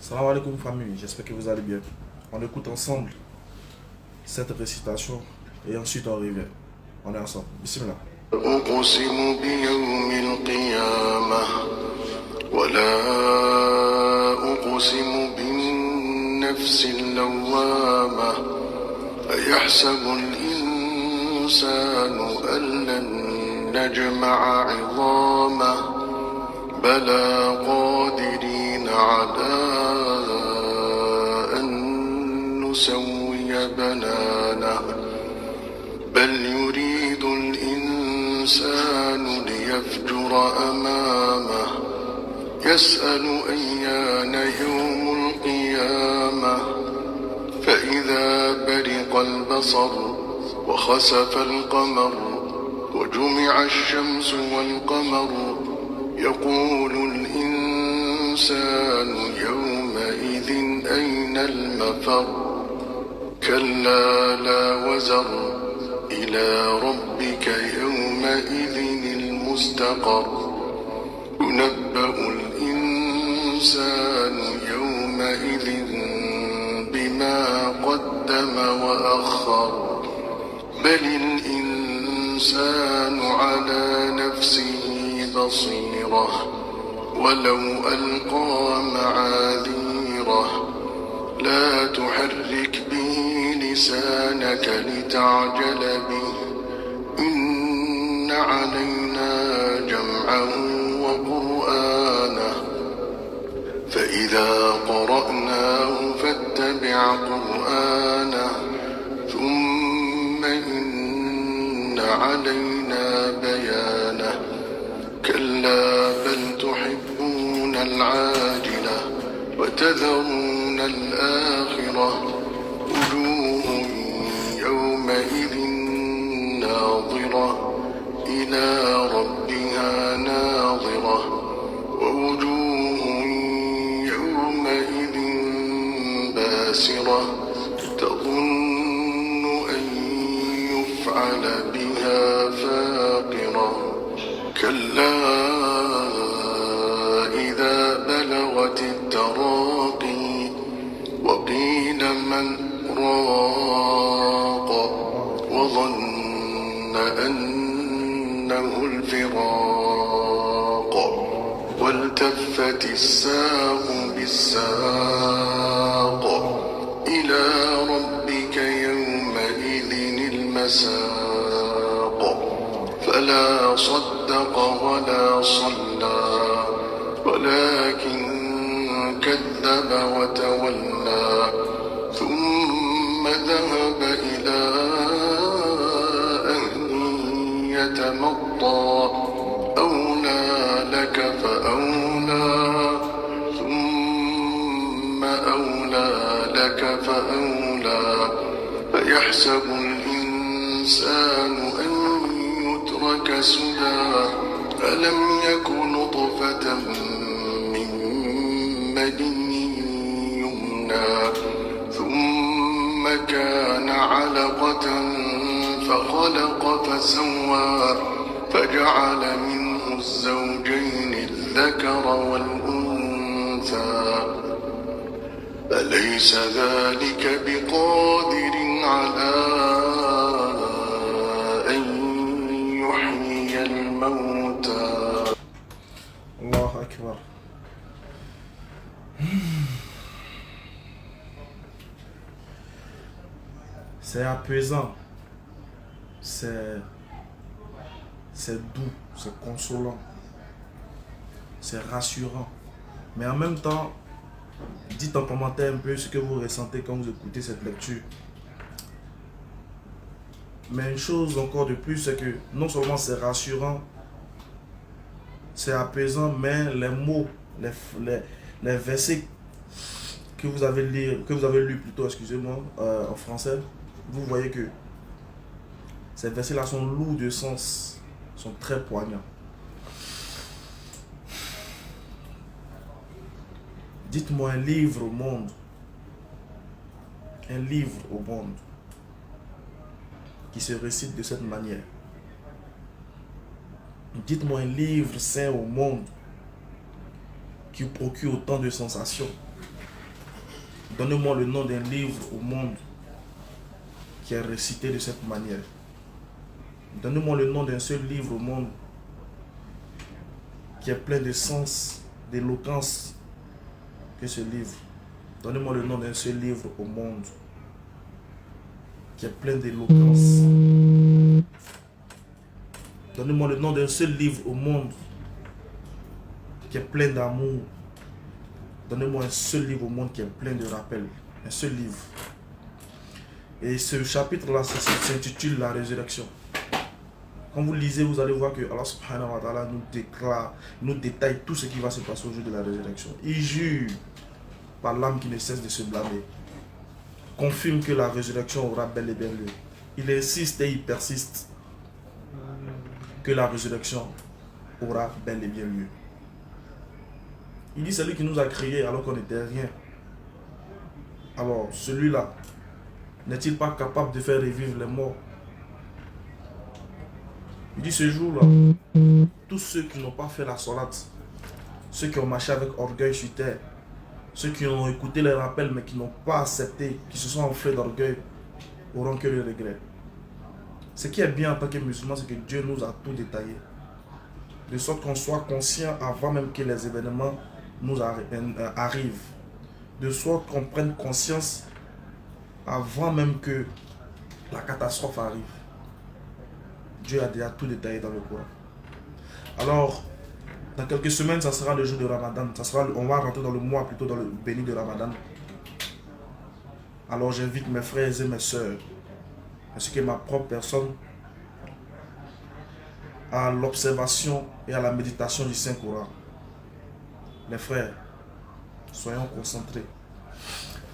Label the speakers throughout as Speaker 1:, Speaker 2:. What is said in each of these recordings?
Speaker 1: Salam alaikum famille, j'espère que vous allez bien. On écoute ensemble cette récitation et ensuite on revient. On est ensemble. Bismillah.
Speaker 2: أقسم بيوم القيامة ولا أقسم بالنفس اللوامة أيحسب الإنسان أن لن نجمع عظامه بلى قادرين على أن نسوي بنانه بل يريد الإنسان ليفجر أمامه يسأل أيان يوم القيامة فإذا برق البصر وخسف القمر وجمع الشمس والقمر يقول الإنسان يومئذ أين المفر كلا لا وزر إلى ربك يومئذ المستقر ينبأ الإنسان يومئذ بما قدم وأخر بل الإنسان على نفسه بصيرة ولو ألقى معاذيره لا تحرك به لسانك لتعجل به إن علينا جمعه وقرآنه فإذا قرأناه فاتبع قرآنه ثم إن علينا بيانه كلا بل تحبون العاجلة وتذرون الآخرة وجوه يومئذ ناظرة إلى ربها ناظرة ووجوه يومئذ باسرة تظن أن يفعل بها فاقرة كلا إذا بلغت التراقي وقيل من راق وظن أنه الفراق والتفت الساق بالساق إلى ربك يومئذ المساق فلا صدق ولا صلى ولكن كذب وتولى ثم ذهب إلى أهله يتمطى أولى لك فأولى ثم أولى لك فأولى أيحسب الإنسان أن يترك سدى ألم يك نطفة من مني يمنى ثم كان علقة فخلق فسوى فجعل منه الزوجين الذكر والأنثى أليس ذلك بقادر على أن يحيي الموتى
Speaker 1: Allah Akbar. C'est apaisant, c'est doux, c'est consolant, c'est rassurant. Mais en même temps, dites en commentaire un peu ce que vous ressentez quand vous écoutez cette lecture. Mais une chose encore de plus, c'est que non seulement c'est rassurant, c'est apaisant, mais les mots, les versets que vous avez lu plutôt, excusez-moi, en français, vous voyez que ces versets-là sont lourds de sens, sont très poignants. Dites-moi un livre au monde, qui se récite de cette manière. Dites-moi un livre sain au monde qui procure autant de sensations. Donnez-moi le nom d'un livre au monde qui est récité de cette manière. Donnez-moi le nom d'un seul livre au monde qui est plein de sens, d'éloquence que ce livre. Donnez-moi le nom d'un seul livre au monde qui est plein d'éloquence. Donnez-moi le nom d'un seul livre au monde qui est plein d'amour. Donnez-moi un seul livre au monde qui est plein de rappels. Un seul livre. Et ce chapitre-là s'intitule La résurrection. Quand vous lisez, vous allez voir que Allah subhanahu wa ta'ala nous déclare, nous détaille tout ce qui va se passer au jour de la résurrection. Il jure par l'âme qui ne cesse de se blâmer. Confirme que la résurrection aura bel et bien lieu. Il insiste et il persiste que la résurrection aura bel et bien lieu. Il dit celui qui nous a créés alors qu'on n'était rien. Alors celui-là n'est-il pas capable de faire revivre les morts? Il dit ce jour-là, tous ceux qui n'ont pas fait la sourate, ceux qui ont marché avec orgueil sur terre, ceux qui ont écouté les rappels mais qui n'ont pas accepté, qui se sont enflés d'orgueil, auront que le regret. Ce qui est bien en tant que musulman, c'est que Dieu nous a tout détaillé. De sorte qu'on soit conscient avant même que les événements nous arrivent. De sorte qu'on prenne conscience avant même que la catastrophe arrive. Dieu a déjà tout détaillé dans le Coran. Alors, dans quelques semaines, ça sera le jour de Ramadan. On va rentrer dans le mois, plutôt dans le béni de Ramadan. Alors j'invite mes frères et mes sœurs, ainsi que ma propre personne, à l'observation et à la méditation du Saint-Coran. Les frères, soyons concentrés.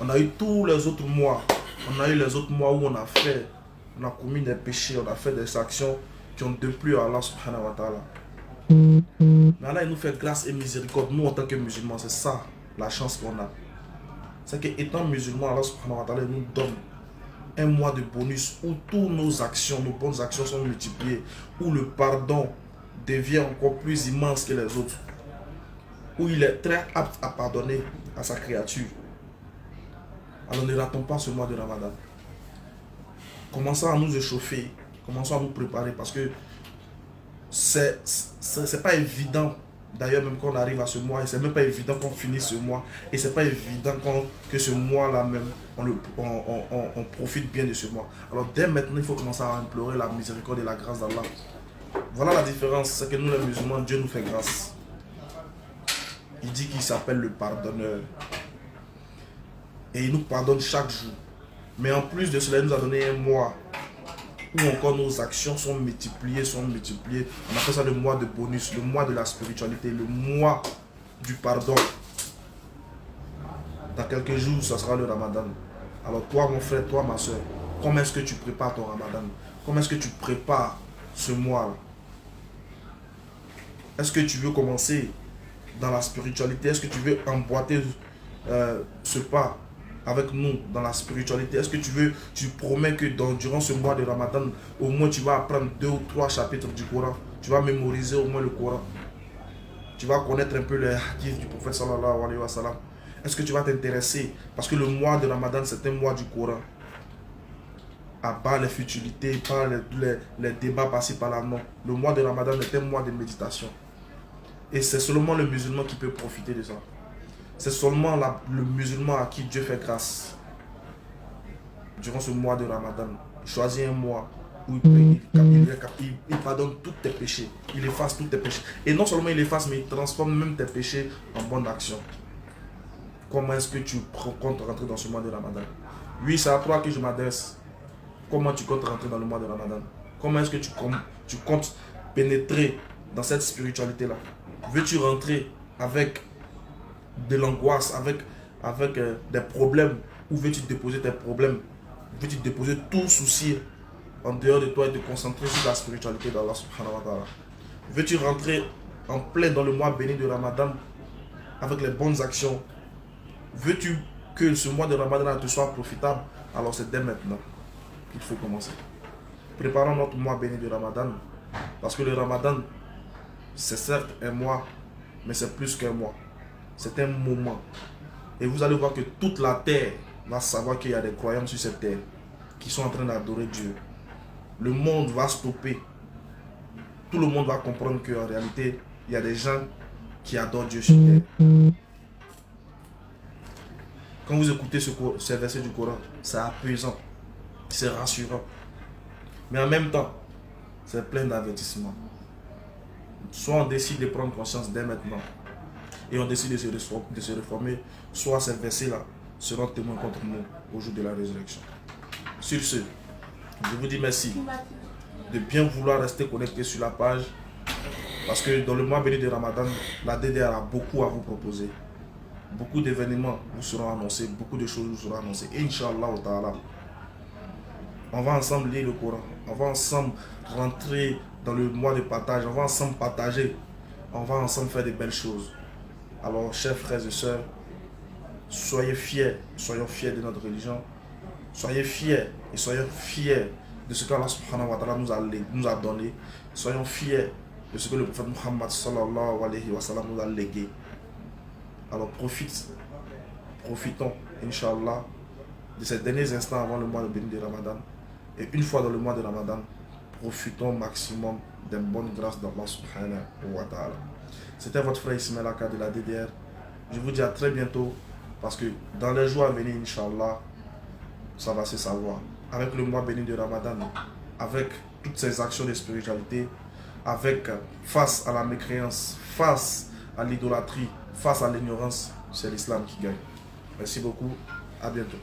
Speaker 1: On a eu tous les autres mois. On a eu les autres mois où on a commis des péchés, on a fait des actions qui ont déplu à Allah subhanahu wa ta'ala. Mais Allah, il nous fait grâce et miséricorde. Nous, en tant que musulmans, c'est ça la chance qu'on a. C'est qu'étant musulmans, Allah subhanahu wa ta'ala nous donne un mois de bonus où toutes nos actions, nos bonnes actions sont multipliées, où le pardon devient encore plus immense que les autres, où il est très apte à pardonner à sa créature. Alors ne ratons pas ce mois de Ramadan. Commençons à nous échauffer, commençons à nous préparer parce que c'est pas évident. D'ailleurs, même quand on arrive à ce mois, et c'est même pas évident qu'on finisse ce mois, et c'est pas évident que ce mois-là même, on profite bien de ce mois. Alors dès maintenant, il faut commencer à implorer la miséricorde et la grâce d'Allah. Voilà la différence, c'est que nous les musulmans, Dieu nous fait grâce. Il dit qu'il s'appelle le pardonneur. Et il nous pardonne chaque jour. Mais en plus de cela, il nous a donné un mois où encore nos actions sont multipliées. On appelle ça le mois de bonus, le mois de la spiritualité, le mois du pardon. Dans quelques jours, ce sera le Ramadan. Alors toi, mon frère, toi, ma soeur, comment est-ce que tu prépares ton Ramadan? Comment est-ce que tu prépares ce mois-là? Est-ce que tu veux commencer dans la spiritualité? Est-ce que tu veux emboîter ce pas avec nous dans la spiritualité? Est-ce que tu promets que durant ce mois de Ramadan, au moins tu vas apprendre 2 ou 3 chapitres du Coran, tu vas mémoriser au moins le Coran, tu vas connaître un peu les hadiths du prophète sallallahu alayhi wa sallam? Est-ce que tu vas t'intéresser? Parce que le mois de Ramadan, c'est un mois du Coran. À part les futilités, pas les débats passés par là, non. Le mois de Ramadan est un mois de méditation. Et c'est seulement le musulman qui peut profiter de ça. C'est seulement le musulman à qui Dieu fait grâce. Durant ce mois de Ramadan, il choisit un mois où il pardonne tous tes péchés. Il efface tous tes péchés. Et non seulement il efface, mais il transforme même tes péchés en bonnes actions. Comment est-ce que tu comptes rentrer dans ce mois de Ramadan? Oui, c'est à toi que je m'adresse. Comment tu comptes rentrer dans le mois de Ramadan? Comment est-ce que tu comptes pénétrer dans cette spiritualité-là? Veux-tu rentrer avec de l'angoisse, avec des problèmes, ou veux-tu déposer tes problèmes? Veux-tu déposer tout souci en dehors de toi et te concentrer sur la spiritualité d'Allah subhanahu wa ta'ala? Veux-tu rentrer en plein dans le mois béni de Ramadan avec les bonnes actions? Veux-tu que ce mois de Ramadan te soit profitable? Alors c'est dès maintenant qu'il faut commencer. Préparons notre mois béni de Ramadan, parce que le Ramadan, c'est certes un mois, mais c'est plus qu'un mois. C'est un moment. Et vous allez voir que toute la terre va savoir qu'il y a des croyants sur cette terre qui sont en train d'adorer Dieu. Le monde va stopper. Tout le monde va comprendre qu'en réalité, il y a des gens qui adorent Dieu sur terre. Quand vous écoutez ces versets du Coran, c'est apaisant, c'est rassurant. Mais en même temps, c'est plein d'avertissements. Soit on décide de prendre conscience dès maintenant et on décide de se réformer, soit ces versets-là seront témoins contre nous au jour de la résurrection. Sur ce, je vous dis merci de bien vouloir rester connecté sur la page parce que dans le mois béni de Ramadan, la DDR a beaucoup à vous proposer. Beaucoup d'événements vous seront annoncés, beaucoup de choses vous seront annoncées. Inch'Allah ta'ala. On va ensemble lire le Coran, on va ensemble rentrer dans le mois de partage, on va ensemble partager, on va ensemble faire de belles choses. Alors, chers frères et sœurs, soyez fiers, soyons fiers de notre religion, soyez fiers et soyons fiers de ce qu'Allah subhanahu wa ta'ala nous a donné, soyons fiers de ce que le prophète Muhammad sallallahu alayhi wa sallam nous a légué. Alors profitons, Inch'Allah, de ces derniers instants avant le mois de béni de Ramadan. Et une fois dans le mois de Ramadan, profitons au maximum des bonnes grâces d'Allah subhanahu wa ta'ala. C'était votre frère Ismaël Aka de la DDR. Je vous dis à très bientôt, parce que dans les jours à venir, Inch'Allah, ça va se savoir. Avec le mois béni de Ramadan, avec toutes ces actions de spiritualité, face à la mécréance, face à l'idolâtrie, face à l'ignorance, c'est l'islam qui gagne. Merci beaucoup, à bientôt.